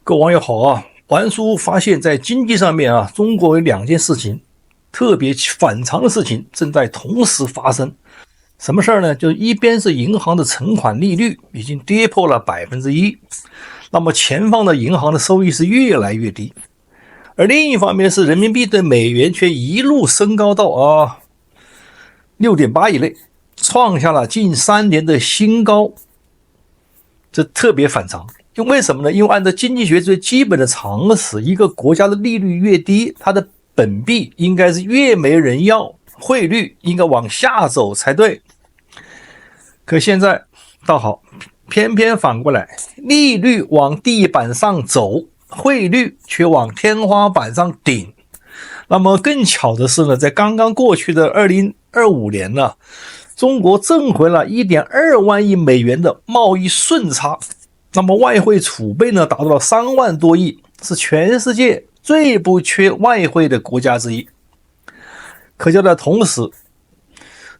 各位網友好啊！玩叔發現，在經濟上面啊，中國有兩件事情特別反常的事情正在同時發生。什麼事兒呢？就是一邊是銀行的存款利率已經跌破了1%，那麼前方的銀行的收益是越來越低。而另一方面是人民幣對美元卻一路升高到6.8以內，創下了近3年的新高，這特別反常。因為什麼呢？因為按照經濟學最基本的常識，一個國家的利率越低，它的本幣應該是越沒人要，匯率應該往下走才對。可現在倒好，偏偏反過來，利率往地板上走，匯率卻往天花板上頂。那麼更巧的是呢，在剛剛過去的2025年呢，中國掙回了1.2萬億美元的貿易順差。那麼外匯儲備呢，達到了3萬多億，是全世界最不缺外匯的國家之一。可就在同時，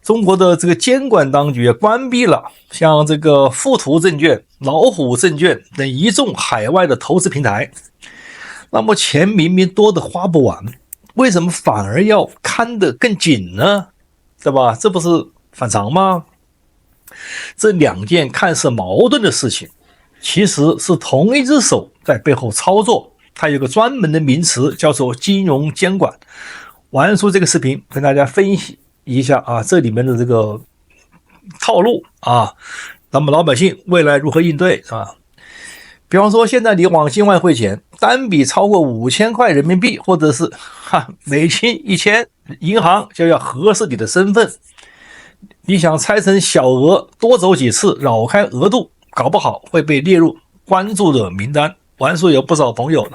中國的这個監管當局關閉了像這個富途證券、老虎證券等一眾海外的投資平台。那麼錢明明多得花不完，為什麼反而要看得更緊呢？對吧？這不是反常嗎？這兩件看似矛盾的事情，其實是同一只手在背後操作，它有個專門的名詞叫做金融監管。玩叔這個視頻跟大家分析一下這裡面的這個套路那麼老百姓未來如何應對比方說現在你往境外匯錢，單筆超過5000塊人民幣或者是美金1000，銀行就要核實你的身份。你想拆成小額多走幾次繞開額度，搞不好會被列入關注的名單。玩叔有不少朋友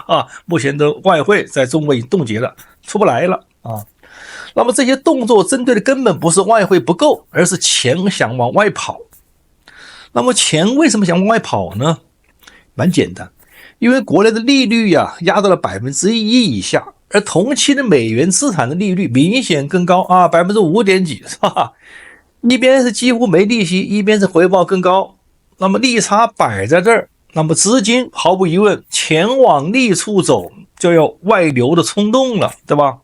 目前的外匯在中國已經凍結了，出不來了那麼這些動作針對的根本不是外匯不夠，而是錢想往外跑。那麼錢為什麼想往外跑呢？蠻簡單，因為國內的利率壓到了1%以下，而同期的美元資產的利率明顯更高5點幾是吧？一邊是幾乎沒利息，一邊是回報更高。那麼利差擺在這兒，那麼資金毫無疑問錢往利處走，就有外流的衝動了，對吧？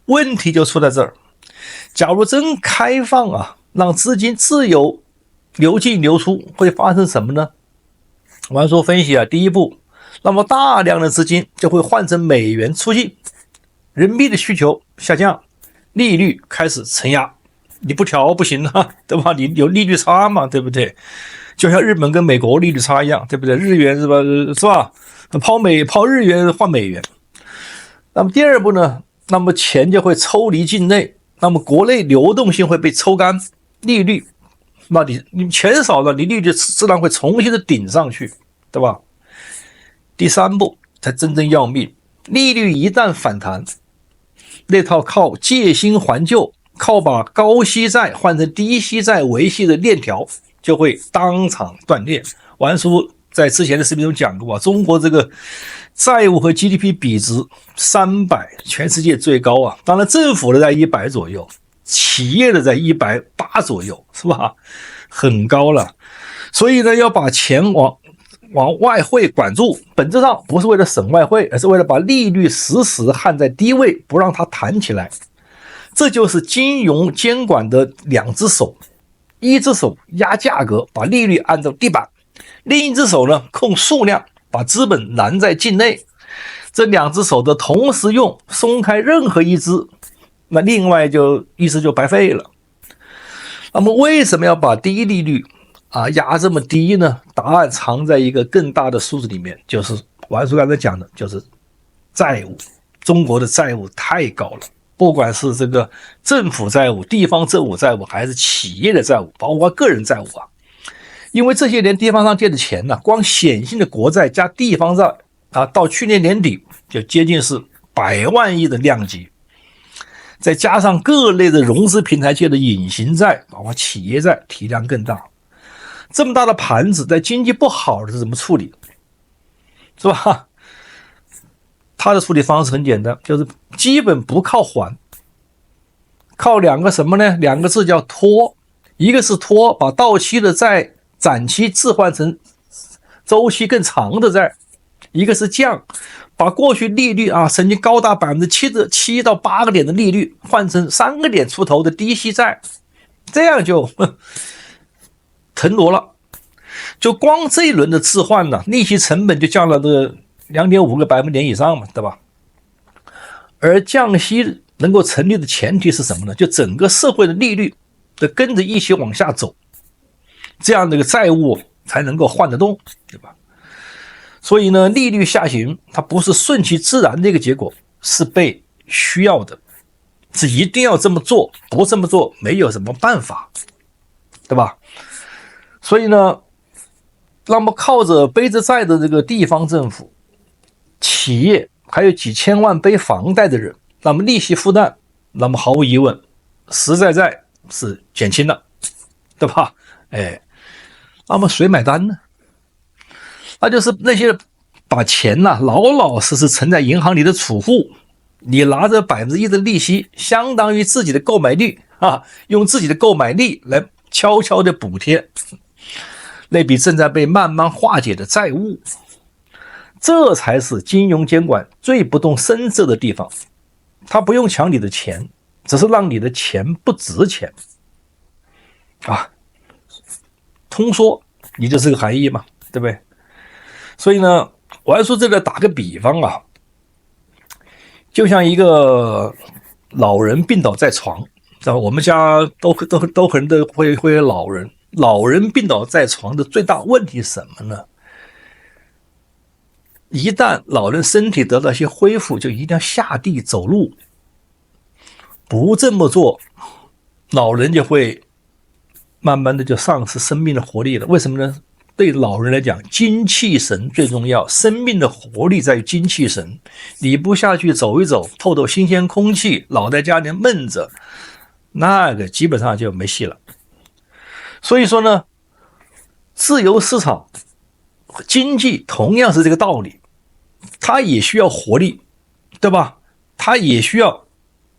問題就出在這兒，假如真開放讓資金自由流進流出，會發生什麼呢？玩叔分析第一步，那麼大量的資金就會換成美元出境，人民幣的需求下降，利率開始承壓，你不調不行对吧？你有利率差嘛，对不對？就像日本跟美國利率差一樣，对不对？日元是吧？拋日元換美元。那麼第二步呢？那麼錢就會抽離境內，那麼國內流動性會被抽乾，利率，那你錢少了，你利率自然會重新的頂上去，對吧？第三步才真正要命，利率一旦反彈，那套靠借新還舊，靠把高息債換成低息債維繫的鏈條就會當場斷裂。玩叔在之前的視頻中講過中國這個債務和 GDP 比值300，全世界最高當然政府的在100左右，企業的在180左右，是吧？很高了。所以呢，要把錢往外汇管住，本質上不是為了省外匯，而是為了把利率死死焊在低位，不讓它彈起來。這就是金融監管的兩只手，一只手壓價格，把利率按照地板，另一只手呢控數量，把資本攔在境內。這兩只手的同時用，鬆開任何一只，那另外一只就白費了。那麼為什麼要把低利率壓這麼低呢？答案藏在一個更大的數字裡面，就是玩叔剛才講的，就是債務。中國的債務太高了，不管是這個政府債務、地方政府債務，還是企業的債務，包括個人債務因为這些年地方上借的錢光顯性的國債加地方債到去年年底就接近是100萬億的量級，再加上各類的融資平台借的隱形債，包括企業債，體量更大。這麼大的盤子，在經濟不好的是怎麼處理？是吧？它的處理方式很簡單，就是基本不靠還，靠兩個什麼呢？兩個字叫拖。一個是拖，把到期的債展期置換成周期更長的債；一个是降，把過去利率啊曾經高達7%到8個點的利率換成3個點出頭的低息債，這樣就騰挪了。就光這一輪的置換呢，利息成本就降了這個2.5個百分點以上嘛，對吧？而降息能夠成立的前提是什麼呢？就整個社會的利率的跟着一起往下走，這樣這個債務才能夠換得動，對吧？所以呢，利率下行它不是順其自然的一個結果，是被需要的，是一定要這麼做，不這麼做沒有什麼辦法，對吧？所以呢，那麼靠着背着債的這個地方政府、企業，還有幾千萬背房貸的人，那麼利息負擔，那麼毫無疑問，實在在是減輕了，對吧？哎，那麼誰買單呢？那就是那些把錢老老實實存在銀行裡的儲戶，你拿着1%的利息，相當於自己的購買力啊，用自己的購買力來悄悄的補貼那筆正在被慢慢化解的債務，這才是金融監管最不動聲色的地方。他不用搶你的錢，只是讓你的錢不值錢啊。通說你就是個含義嘛，對不對？所以呢，我還說這個打個比方啊，就像一個老人病倒在床，知道我們家都可能都會有老人病倒在床的最大問題是什麼呢？一旦老人身體得到一些恢復，就一定要下地走路，不這麼做，老人就會慢慢的就喪失生命的活力了。為什麼呢？對老人來講，精氣神最重要，生命的活力在於精氣神。你不下去走一走，透透新鮮空氣，老在家裡悶着，那個基本上就沒戲了。所以說呢，自由市場經濟同樣是這個道理，它也需要活力，對吧？它也需要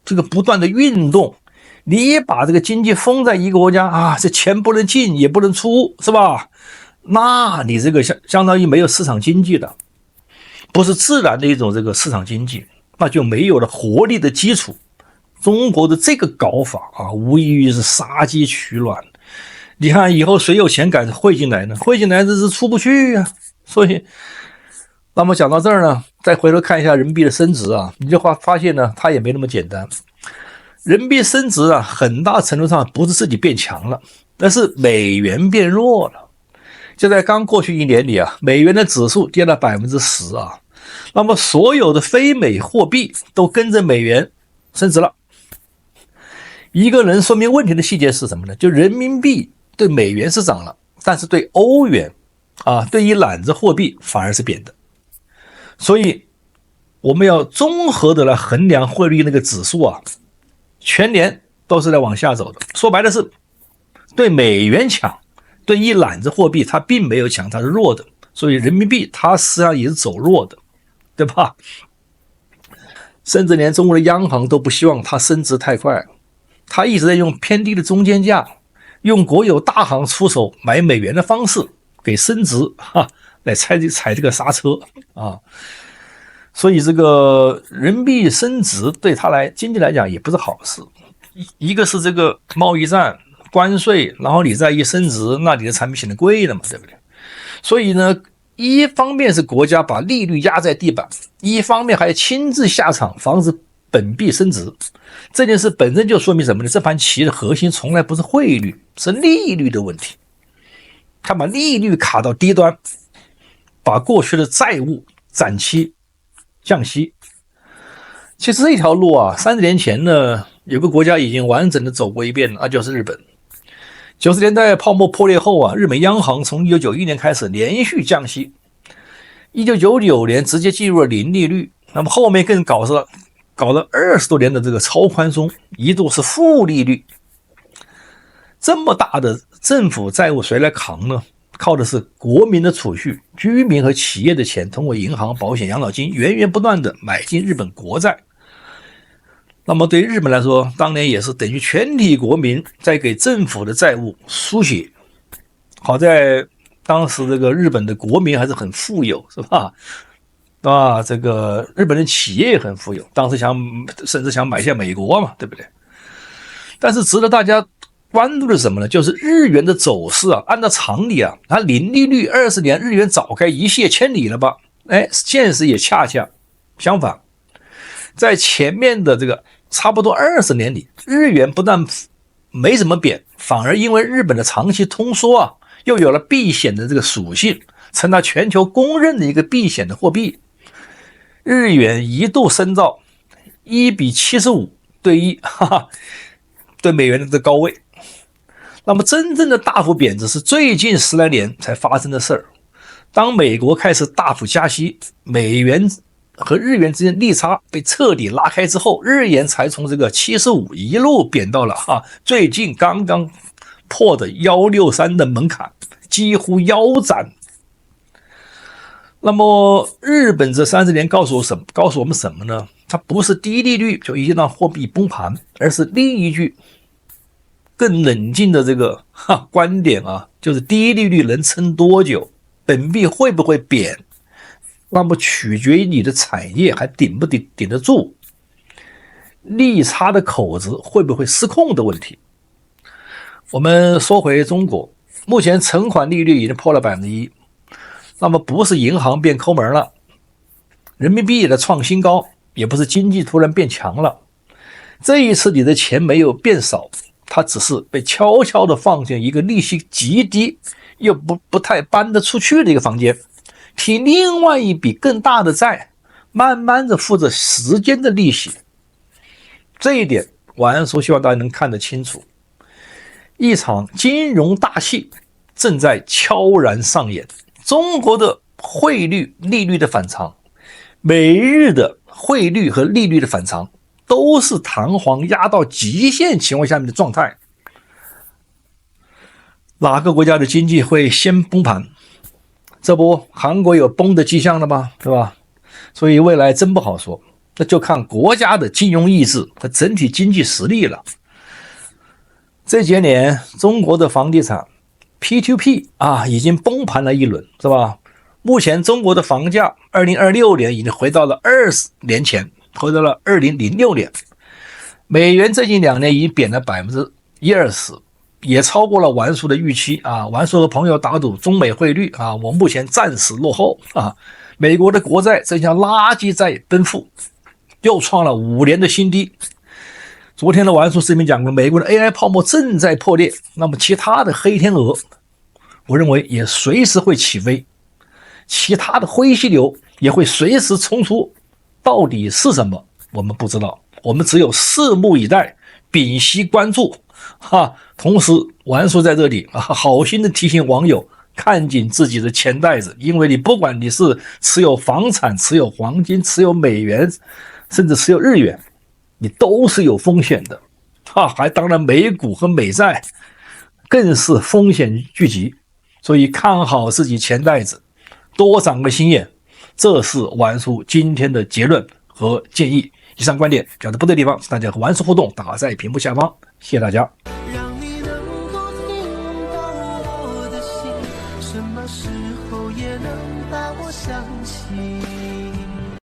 這個不斷的運動。你也把這個經濟封在一個國家啊，這錢不能進也不能出，是吧？那你這個相當於沒有市場經濟的，不是自然的一種這個市場經濟，那就沒有了活力的基礎。中國的這個搞法啊，無異於是殺雞取卵。你看以後誰有錢敢匯進來呢？匯進來這是出不去啊。所以，那麼講到這兒呢，再回頭看一下人民幣的升值啊，你就發現呢，它也沒那麼簡單。人民幣升值啊，很大程度上不是自己變強了，但是美元變弱了。就在剛過去一年裡啊，美元的指數跌了10%啊，那麼所有的非美貨幣都跟着美元升值了。一個能說明問題的細節是什麼呢？就人民幣對美元是漲了，但是對歐元啊，對一攬子貨幣反而是貶的。所以我們要綜合的來衡量匯率那個指數啊，全年都是在往下走的。說白了是對美元強，對一攬子貨幣它並沒有強，它是弱的。所以人民幣它實際上也是走弱的，對吧？甚至連中國的央行都不希望它升值太快，它一直在用偏低的中間價，用國有大行出手買美元的方式給升值來踩這個剎車啊。所以這個人民幣升值對它來經濟來講也不是好事。一個是這個貿易戰關稅，然後你再一升值，那你的產品顯得貴了嘛，對不對？所以呢，一方面是國家把利率壓在地板，一方面還親自下場防止本幣升值。這件事本身就說明什麼呢？這盤棋的核心從來不是匯率，是利率的問題。他把利率卡到低端，把過去的債務展期降息。其實這條路啊，30年前呢，有個國家已經完整的走過一遍了，那就是日本。90年代泡沫破裂後啊，日本央行從1991年開始連續降息，1999年直接進入了零利率，那麼後面更搞了20多年的這個超寬鬆，一度是負利率。這麼大的政府債務誰來扛呢？靠的是國民的儲蓄，居民和企業的錢，通過銀行、保險、養老金源源不斷的買進日本國債。那麼對於日本來說，當年也是等於全體國民在給政府的債務輸血。好在當時這個日本的國民還是很富有，是吧？啊，這個日本的企業也很富有，當時甚至想買下美國嘛，對不對？但是值得大家關注的是什麼呢？就是日元的走勢啊，按照常理啊，它零利率20年，日元早該一瀉千里了吧？哎，現實也恰恰相反，在前面的這個差不多20年裡，日元不但沒怎麼貶，反而因為日本的長期通縮啊，又有了避險的這個屬性，成了全球公認的一個避險的貨幣。日元一度升到1:75對1，對美元的这高位。那麼真正的大幅貶值是最近10來年才發生的事兒。當美國開始大幅加息，美元和日元之間利差被徹底拉開之後，日元才從這個75一路貶到了最近剛剛破的163的門檻，幾乎腰斬。那麼日本這30年告訴我們什麼呢？它不是低利率就一定讓貨幣崩盤，而是另一句更冷靜的這個觀點啊，就是低利率能撐多久，本幣會不會貶，那麼取決於你的產業還頂不頂得住，利差的口子會不會失控的問題。我們說回中國，目前存款利率已經破了1%。那麼不是銀行變摳門了，人民幣也在創新高，也不是經濟突然變強了。這一次你的錢沒有變少，它只是被悄悄地放進一個利息極低又不太搬得出去的一個房間，替另外一筆更大的債慢慢地付着時間的利息。這一點晚安叔希望大家能看得清楚，一場金融大戲正在悄然上演。中國的匯率、利率的反常，美日的匯率和利率的反常，都是彈簧壓到極限情況下面的狀態。哪個國家的經濟會先崩盤？這不，韓國有崩的跡象了嗎？對吧？所以未來真不好說，那就看國家的金融意志和整體經濟實力了。這些年，中國的房地產P2P 已經崩盤了一輪，是吧？目前中國的房價2026年已經回到了20年前，回到了2006年。美元最近2年已經貶了120%，也超過了玩叔的預期啊！玩叔和朋友打賭中美匯率我目前暫時落後美國的國債正像垃圾債奔赴，又創了5年的新低。昨天的玩叔視頻講過，美國的 AI 泡沫正在破裂，那麼其他的黑天鵝，我認為也隨時會起飛，其他的灰犀牛也會隨時衝出，到底是什麼我們不知道，我們只有拭目以待，屏息關注同時玩叔在這裡好心的提醒網友看緊自己的錢袋子，因為你不管你是持有房產、持有黃金、持有美元，甚至持有日元，你都是有風險的還當然美股和美債更是風險聚集，所以看好自己錢袋子，多長個心眼，這是玩叔今天的結論和建議。以上觀點講的不對的地方，大家和玩叔互動打在屏幕下方，謝謝大家。